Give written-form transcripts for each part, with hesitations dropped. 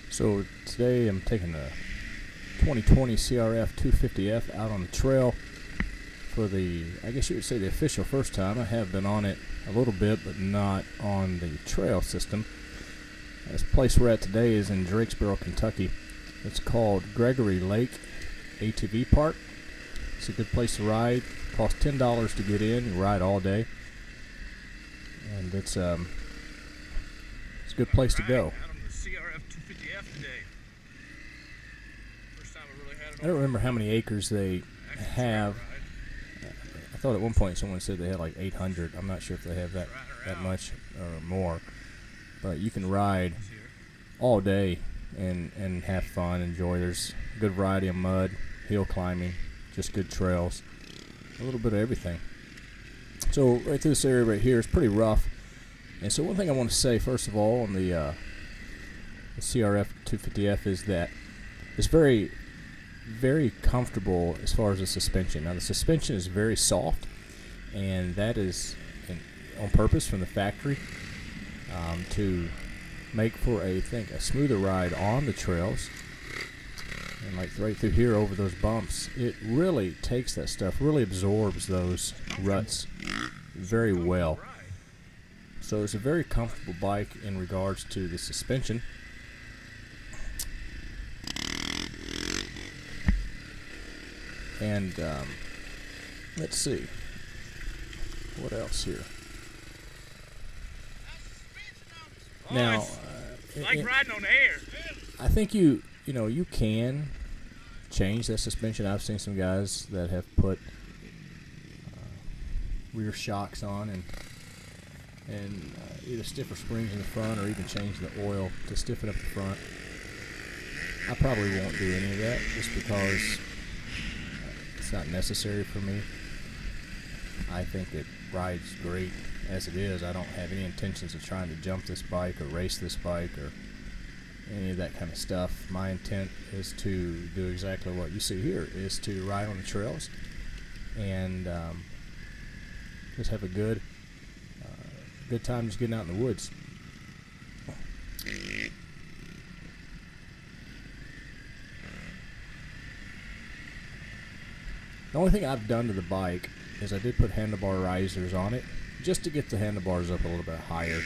So today I'm taking the 2020 CRF250F out on the trail for the, I guess you would say, the official first time. I have been on it a little bit, but not on the trail system. This place we're at today is in Drakesboro, Kentucky. It's called Gregory Lake ATV Park. It's a good place to ride. It costs $10 to get in. You ride all day, and it's a good place to go. CRF250F today. First time I really had it. I don't remember how many acres they have. I thought at one point someone said they had like 800. I'm not sure if they have that much or more. But you can ride all day and have fun, enjoy. There's a good variety of mud, hill climbing, just good trails, a little bit of everything. So right through this area right here is pretty rough. And so one thing I want to say first of all on the CRF250F is that it's very, very comfortable as far as the suspension. Now the suspension is very soft, and that is on purpose from the factory to make for a smoother ride on the trails. And like right through here over those bumps, it really takes that stuff, really absorbs those ruts very well. So it's a very comfortable bike in regards to the suspension. And let's see what else here. Now, like riding on air. I think you can change that suspension. I've seen some guys that have put rear shocks on and either stiffer springs in the front or even change the oil to stiffen up the front. I probably won't do any of that just because it's not necessary for me. I think it rides great as it is. I don't have any intentions of trying to jump this bike or race this bike or any of that kind of stuff. My intent is to do exactly what you see here, is to ride on the trails and just have a good time just getting out in the woods. The only thing I've done to the bike is I did put handlebar risers on it just to get the handlebars up a little bit higher.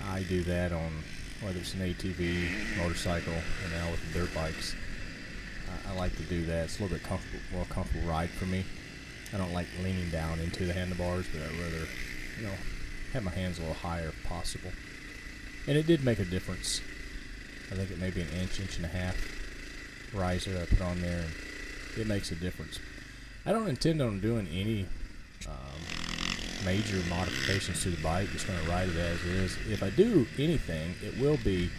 I do that on whether it's an ATV, motorcycle, and now with the dirt bikes. I like to do that. It's a little bit more comfortable ride for me. I don't like leaning down into the handlebars, but I'd rather, have my hands a little higher if possible. And it did make a difference. I think it may be an inch and a half riser that I put on there, and it makes a difference. I don't intend on doing any major modifications to the bike. Just going to ride it as is. If I do anything, it will be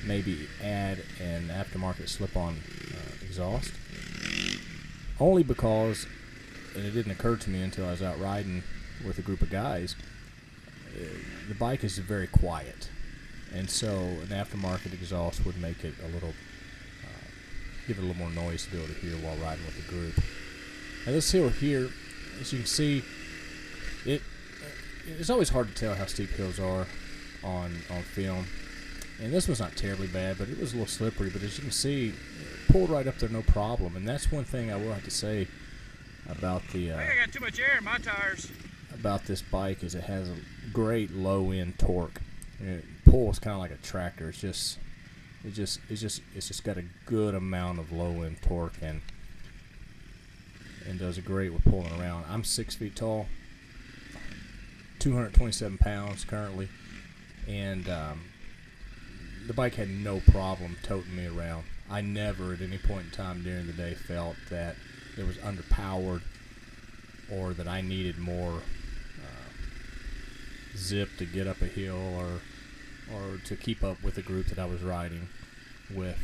maybe add an aftermarket slip-on exhaust. Only because, and it didn't occur to me until I was out riding with a group of guys, the bike is very quiet. And so an aftermarket exhaust would make it a little, give it a little more noise to be able to hear while riding with the group. Now this hill here, as you can see, it's always hard to tell how steep hills are on film. And this one's not terribly bad, but it was a little slippery. But as you can see, it pulled right up there no problem. And that's one thing I will have to say about the I got too much air in my tires. about this bike is it has a great low end torque. It pulls kind of like a tractor. It's just got a good amount of low end torque and does a great with pulling around. I'm 6 feet tall, 227 pounds currently, and the bike had no problem toting me around. I never at any point in time during the day felt that it was underpowered or that I needed more zip to get up a hill or to keep up with the group that I was riding with.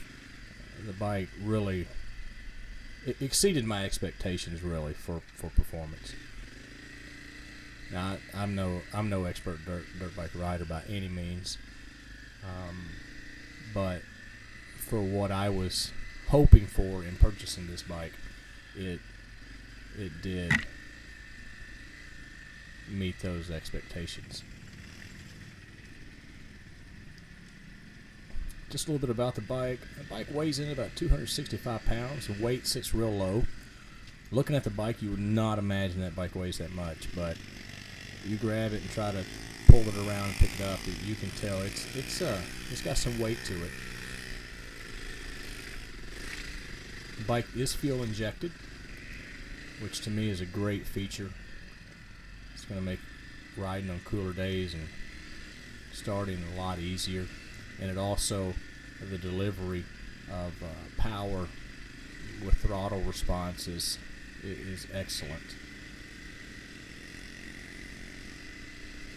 The bike really it exceeded my expectations really for performance. Now I'm no expert dirt bike rider by any means, but for what I was hoping for in purchasing this bike, it did meet those expectations. just a little bit about the bike. The bike weighs in about 265 pounds. The weight sits real low. Looking at the bike, you would not imagine that bike weighs that much, but you grab it and try to pull it around and pick it up, you can tell it's got some weight to it. The bike is fuel injected, which to me is a great feature. It's going to make riding on cooler days and starting a lot easier, and it also, the delivery of power with throttle response is excellent.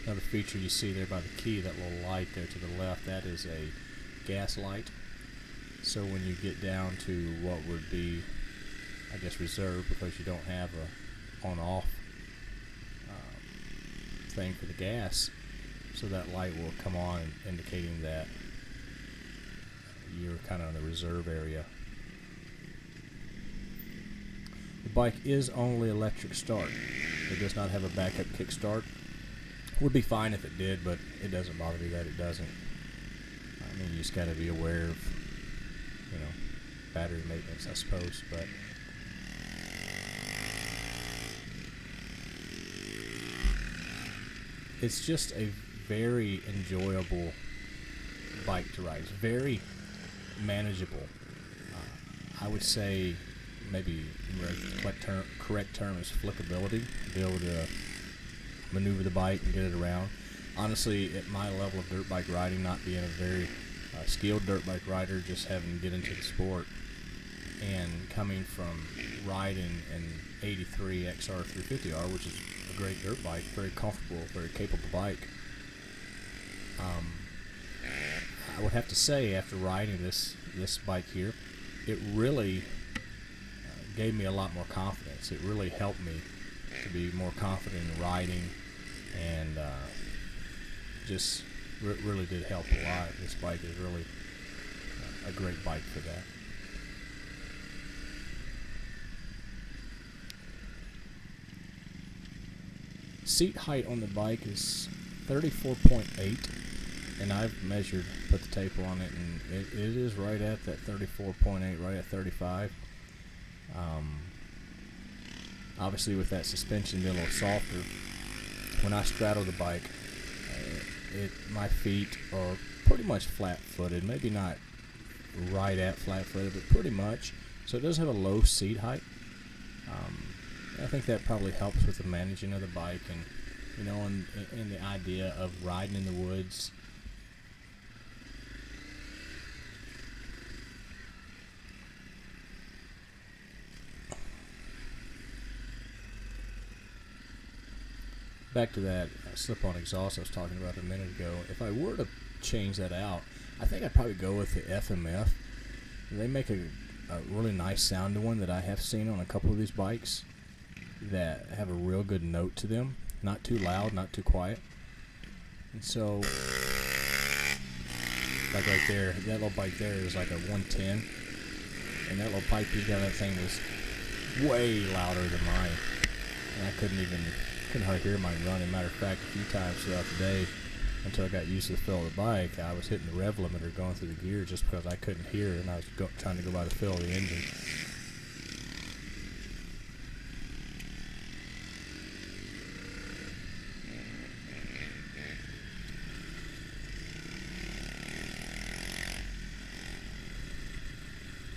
Another feature you see there by the key, that little light there to the left, that is a gas light. So when you get down to what would be, I guess, reserved, because you don't have a on-off thing for the gas, so that light will come on indicating that you're kind of in the reserve area. The bike is only electric start. It does not have a backup kickstart. Would be fine if it did, but it doesn't bother me that it doesn't. I mean, you just got to be aware of, battery maintenance, I suppose. But it's just a very enjoyable bike to ride. It's very manageable. I would say maybe the correct term is flickability. Be able to maneuver the bike and get it around. Honestly, at my level of dirt bike riding, not being a very skilled dirt bike rider, just having to get into the sport, and coming from riding an 83 CRF250F, which is a great dirt bike, very comfortable, very capable bike. I would have to say, after riding this bike here, it really gave me a lot more confidence. It really helped me to be more confident in riding, and just really did help a lot. This bike is really a great bike for that. Seat height on the bike is 34.8, and I've measured, put the tape on it, and it is right at that 34.8, right at 35. Obviously, with that suspension being a little softer, when I straddle the bike, my feet are pretty much flat-footed. Maybe not right at flat-footed, but pretty much. So it does have a low seat height. I think that probably helps with the managing of the bike, and in the idea of riding in the woods. Back to that slip-on exhaust I was talking about a minute ago. If I were to change that out, I think I'd probably go with the FMF. They make a really nice sounding one that I have seen on a couple of these bikes that have a real good note to them. Not too loud, not too quiet. And so, like right there, that little bike there is like a 110. And that little pipe he's got, that thing was way louder than mine. And I couldn't hardly hear mine running. Matter of fact, a few times throughout the day, until I got used to the feel of the bike, I was hitting the rev limiter going through the gear just because I couldn't hear it, and I was trying to go by the feel of the engine.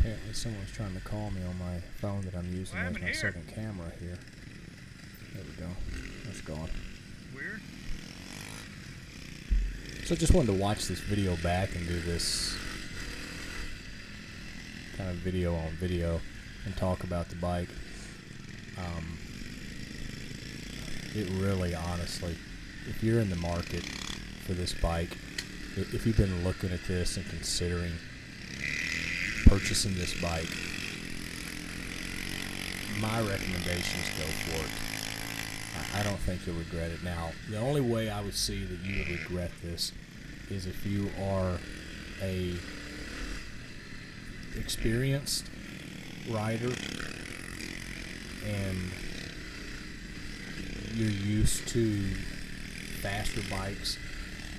Apparently someone's trying to call me on my phone that I'm using as my second camera here. There we go. That's gone. Weird. So I just wanted to watch this video back and do this kind of video on video and talk about the bike. It really, honestly, if you're in the market for this bike, if you've been looking at this and considering purchasing this bike, my recommendation is go for it. I don't think you'll regret it. Now, the only way I would see that you would regret this is if you are a experienced rider and you're used to faster bikes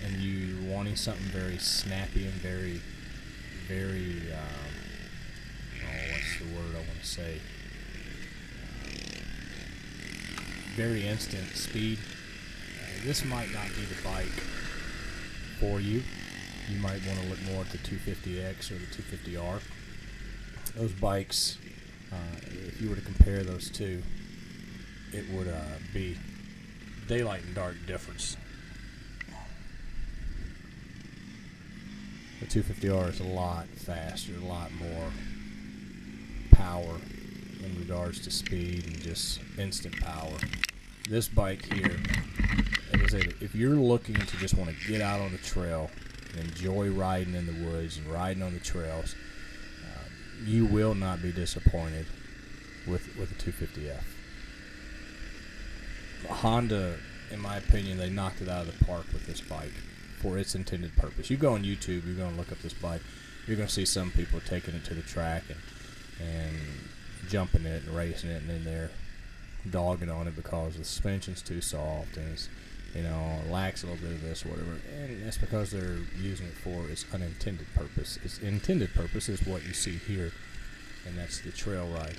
and you wanting something very snappy and very very, what's the word I want to say? Very instant speed. This might not be the bike for you. You might want to look more at the 250X or the 250R. Those bikes, if you were to compare those two, it would be daylight and dark difference. The 250R is a lot faster, a lot more power in regards to speed and just instant power. This bike here, like I said, if you're looking to just want to get out on the trail and enjoy riding in the woods and riding on the trails, you will not be disappointed with a 250F. Honda, in my opinion, they knocked it out of the park with this bike for its intended purpose. You go on YouTube, you're going to look up this bike, you're going to see some people taking it to the track and jumping it and racing it, and then they're dogging on it because the suspension's too soft and it's, lacks a little bit of this or whatever, and that's because they're using it for its unintended purpose. Its intended purpose is what you see here, and that's the trail ride.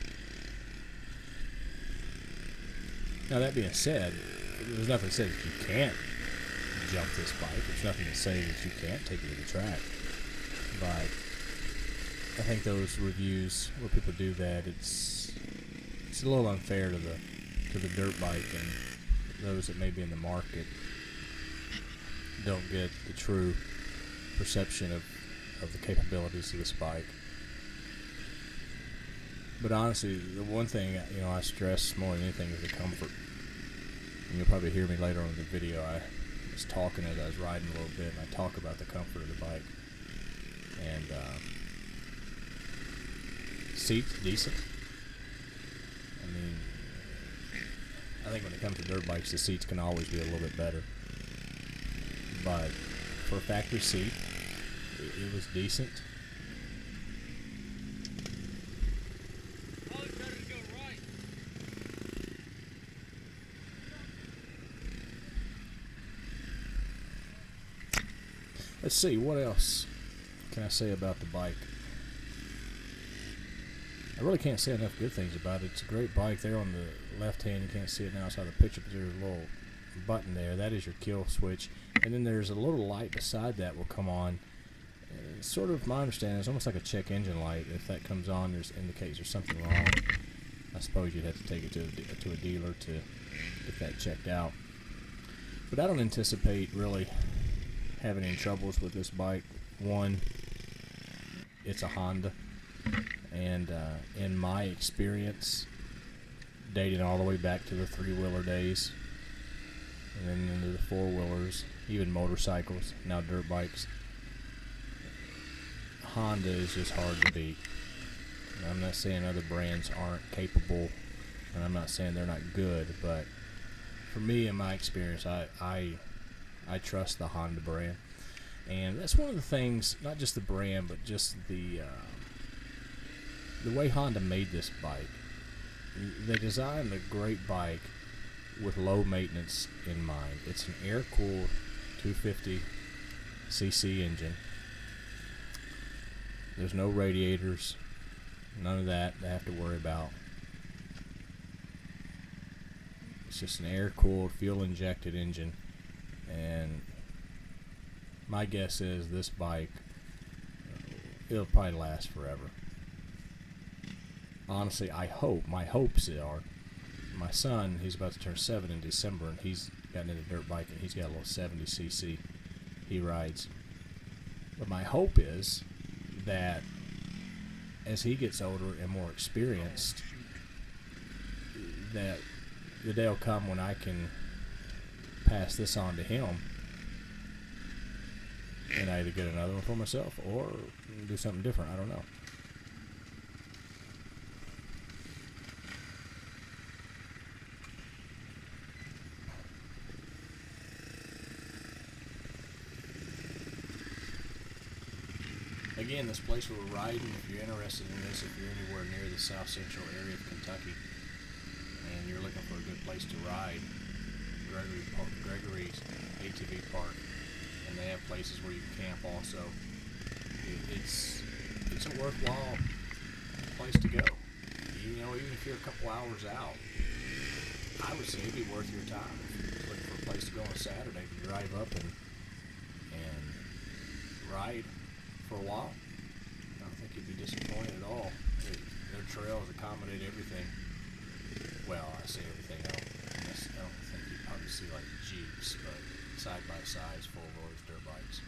Now, that being said, there's nothing that says that you can't jump this bike. There's nothing to say that you can't take it to the track. But I think those reviews where people do that, it's a little unfair to the dirt bike, and those that may be in the market don't get the true perception of the capabilities of this bike. But honestly, the one thing I stress more than anything is the comfort. And you'll probably hear me later on in the video. I was talking as I was riding a little bit, and I talk about the comfort of the bike. And seat's decent. I think when it comes to dirt bikes, the seats can always be a little bit better. But for a factory seat, it was decent. Let's see, what else can I say about the bike? I really can't say enough good things about it. It's a great bike. There on the left hand, you can't see it now outside the picture, but there's a little button there. That is your kill switch. And then there's a little light beside that will come on. It's sort of, my understanding, it's almost like a check engine light. If that comes on, indicates there's something wrong. I suppose you'd have to take it to a dealer to get that checked out. But I don't anticipate really having any troubles with this bike. One, it's a Honda. And in my experience, dating all the way back to the three-wheeler days, and then into the four-wheelers, even motorcycles, now dirt bikes, Honda is just hard to beat. And I'm not saying other brands aren't capable, and I'm not saying they're not good, but for me, in my experience, I trust the Honda brand. And that's one of the things, not just the brand, but just the way Honda made this bike. They designed a great bike with low maintenance in mind. It's an air-cooled 250cc engine. There's no radiators, none of that they have to worry about. It's just an air-cooled, fuel-injected engine, and my guess is this bike, it'll probably last forever. Honestly, I hope. My hopes are, my son, he's about to turn 7 in December, and he's gotten into dirt biking. He's got a little 70cc he rides. But my hope is that as he gets older and more experienced, that the day will come when I can pass this on to him and either get another one for myself or do something different. I don't know. Again, this place where we're riding, if you're interested in this, if you're anywhere near the south central area of Kentucky and you're looking for a good place to ride, Gregory's ATV Park, and they have places where you can camp also. It's it's a worthwhile place to go. You know, even if you're a couple hours out, I would say it'd be worth your time. If you're looking for a place to go on a Saturday to drive up and ride for a while, I don't think you'd be disappointed at all. Their trails accommodate everything. Well, I say everything. I don't think you'd probably see like Jeeps, but side by sides, full loads, dirt bikes.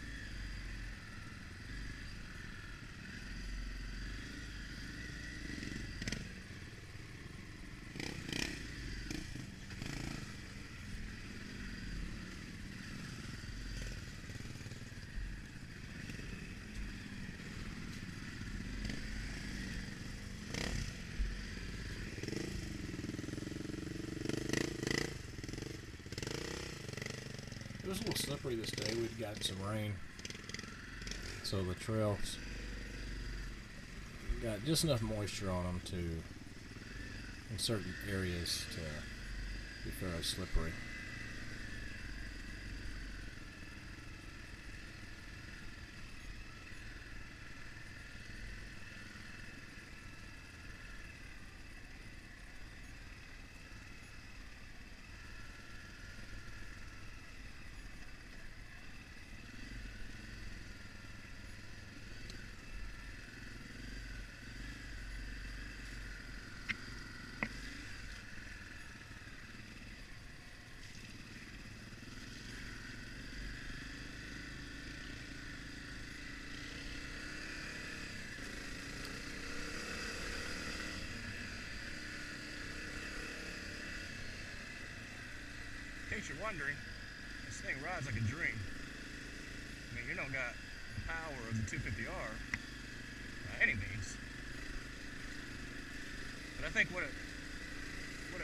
It was a little slippery this day. We'd gotten some rain, so the trails got just enough moisture on them to, in certain areas, to be fairly slippery. In case you're wondering, this thing rides like a dream. I mean, you don't got the power of the 250R by any means. But I think what it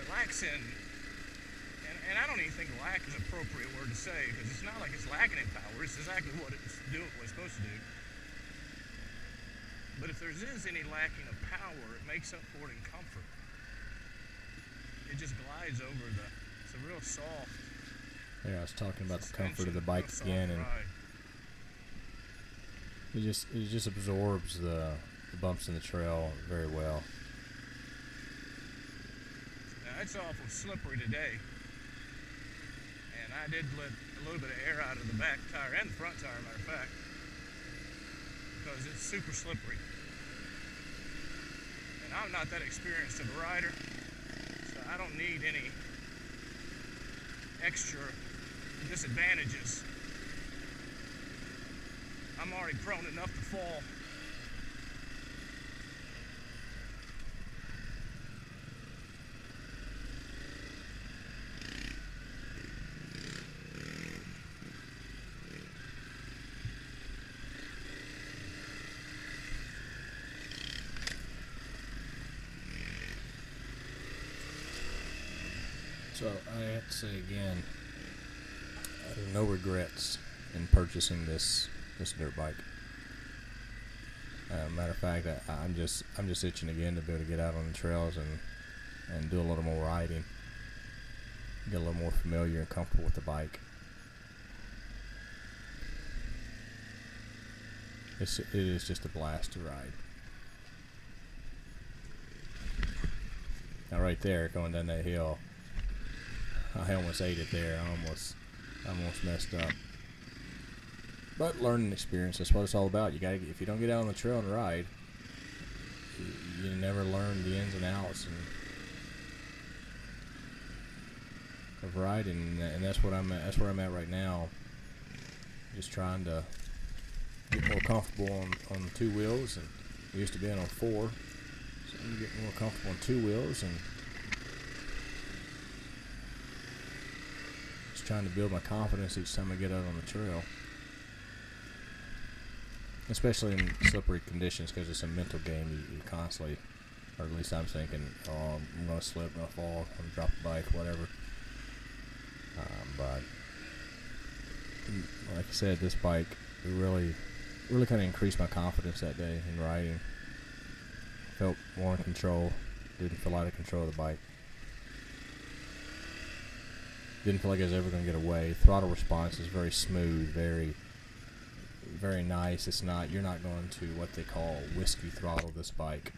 lacks in, and I don't even think lack is an appropriate word to say, because it's not like it's lacking in power. It's exactly what it's doing, what it's supposed to do. But if there is any lacking of power, it makes up for it in comfort. It just glides over it's a real soft. Yeah, I was talking about the comfort of the bike again, and it just absorbs the bumps in the trail very well. Now it's awful slippery today, and I did let a little bit of air out of the back tire and the front tire, matter of fact, because it's super slippery. And I'm not that experienced of a rider, so I don't need any extra disadvantages. I'm already prone enough to fall. So I have to say again, I have no regrets in purchasing this dirt bike. Matter of fact, I'm just itching again to be able to get out on the trails and do a little more riding, get a little more familiar and comfortable with the bike. It is just a blast to ride. Now right there, going down that hill, I almost ate it there. I almost messed up. But learning experience, that's what it's all about. If you don't get out on the trail and ride, you never learn the ins and outs of riding, and that's what I'm at. That's where I'm at right now. Just trying to get more comfortable on two wheels, and we used to be on four, so I'm getting more comfortable on two wheels and just trying to build my confidence each time I get out on the trail. Especially in slippery conditions, because it's a mental game. You constantly, or at least I'm thinking, oh, I'm going to slip, I'm going to fall, I'm going to drop the bike, whatever. But like I said, this bike really kind of increased my confidence that day in riding. Felt more in control. Didn't feel out of control of the bike. Didn't feel like I was ever going to get away. Throttle response is very smooth, very very nice. It's not, you're not going to what they call whiskey throttle this bike.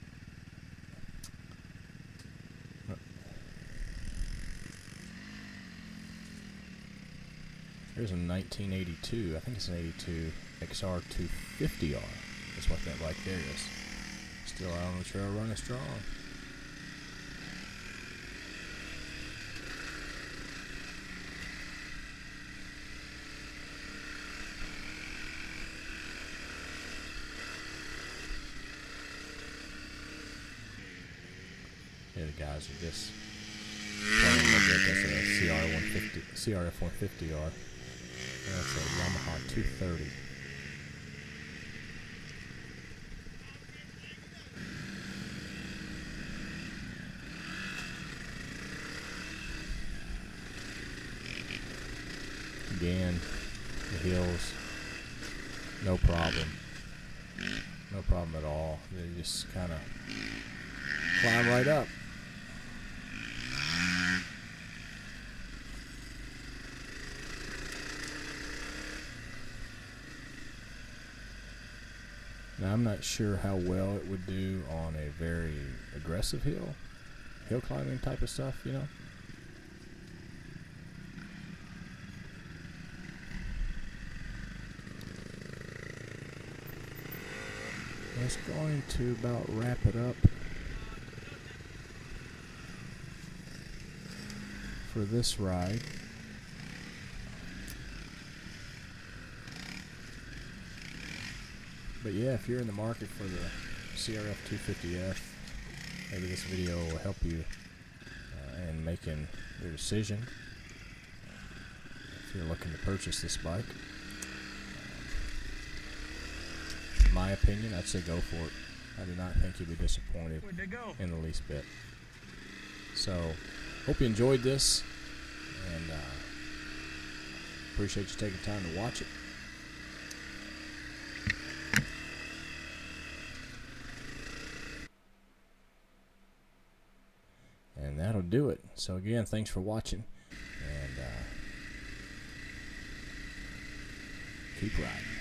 Here's a 1982, I think it's an 82 CRF250F. That's what that bike there is. Still out on the trail running strong. Yeah, the guys are just playing a little bit. That's a CRF150R. That's a Yamaha 230. Again, the hills, no problem. No problem at all. They just kind of climb right up. Now I'm not sure how well it would do on a very aggressive hill climbing type of stuff, you know. That's going to about wrap it up for this ride. But yeah, if you're in the market for the CRF250F, maybe this video will help you in making your decision. If you're looking to purchase this bike, in my opinion, I'd say go for it. I do not think you'll be disappointed in the least bit. So, hope you enjoyed this, and appreciate you taking time to watch it. And that'll do it. So again, thanks for watching, and keep riding.